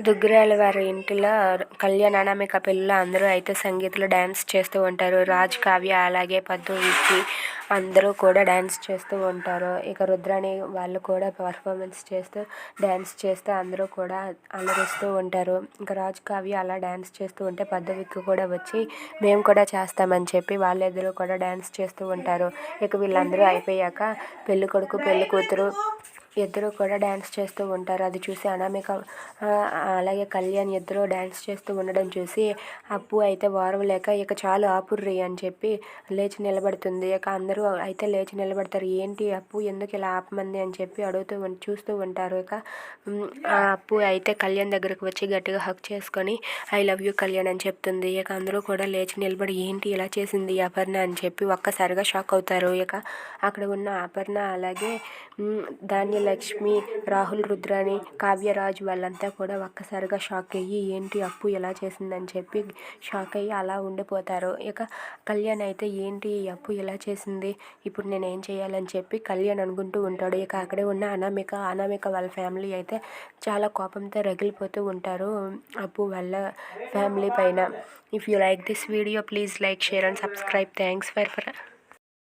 దుగ్గిరాల వారి ఇంటిలో కళ్యాణ్ అనామిక పెళ్ళిలో అందరూ అయితే సంగీత్లో డ్యాన్స్ చేస్తూ ఉంటారు. రాజ్, కావ్య అలాగే పద్దు, విక్కీ అందరూ కూడా డ్యాన్స్ చేస్తూ ఉంటారు. ఇక రుద్రాణి వాళ్ళు కూడా పర్ఫార్మెన్స్ చేస్తూ డ్యాన్స్ చేస్తూ అందరూ కూడా అలరిస్తూ ఉంటారు. ఇంకా రాజ్, కావ్య అలా డ్యాన్స్ చేస్తూ ఉంటే పద్దు, విక్కీ కూడా వచ్చి మేము కూడా చేస్తామని చెప్పి వాళ్ళిద్దరూ కూడా డ్యాన్స్ చేస్తూ ఉంటారు. ఇక వీళ్ళందరూ అయిపోయాక పెళ్ళి కొడుకు పెళ్ళి కూతురు ఇద్దరు కూడా డ్యాన్స్ చేస్తూ ఉంటారు. అది చూసి అనామిక అలాగే కళ్యాణ్ ఇద్దరు డ్యాన్స్ చేస్తూ ఉండడం చూసి అప్పు అయితే ఓర్వలేక ఇక చాలు ఆపుర్రి అని చెప్పి లేచి నిలబడుతుంది. ఇక అందరూ అయితే లేచి నిలబడతారు. ఏంటి అప్పు ఎందుకు ఇలా ఆపమంది అని చెప్పి చూస్తూ ఉంటారు. ఇక ఆ అప్పు అయితే కళ్యాణ్ దగ్గరకు వచ్చి గట్టిగా హక్ చేసుకొని ఐ లవ్ యూ కళ్యాణ్ అని చెప్తుంది. ఇక అందరూ కూడా లేచి నిలబడి ఏంటి ఇలా చేసింది అపర్ణ అని చెప్పి ఒక్కసారిగా షాక్ అవుతారు. ఇక అక్కడ ఉన్న అపర్ణ అలాగే ధాన్యలక్ష్మి, రాహుల్, రుద్రాణి, కావ్యరాజు వాళ్ళంతా కూడా ఒక్కసారిగా షాక్ అయ్యి ఏంటి అప్పు ఎలా చేసిందని చెప్పి షాక్ అయ్యి అలా ఉండిపోతారు. ఇక కళ్యాణ్ అయితే ఏంటి అప్పు ఎలా చేసింది, ఇప్పుడు నేను ఏం చేయాలని చెప్పి కళ్యాణ్ అనుకుంటూ ఉంటాడు. ఇక అక్కడే ఉన్న అనామిక వాళ్ళ ఫ్యామిలీ అయితే చాలా కోపంతో రగిలిపోతూ ఉంటారు అప్పు వాళ్ళ ఫ్యామిలీ పైన. If you like this video please like, share and subscribe. Thanks for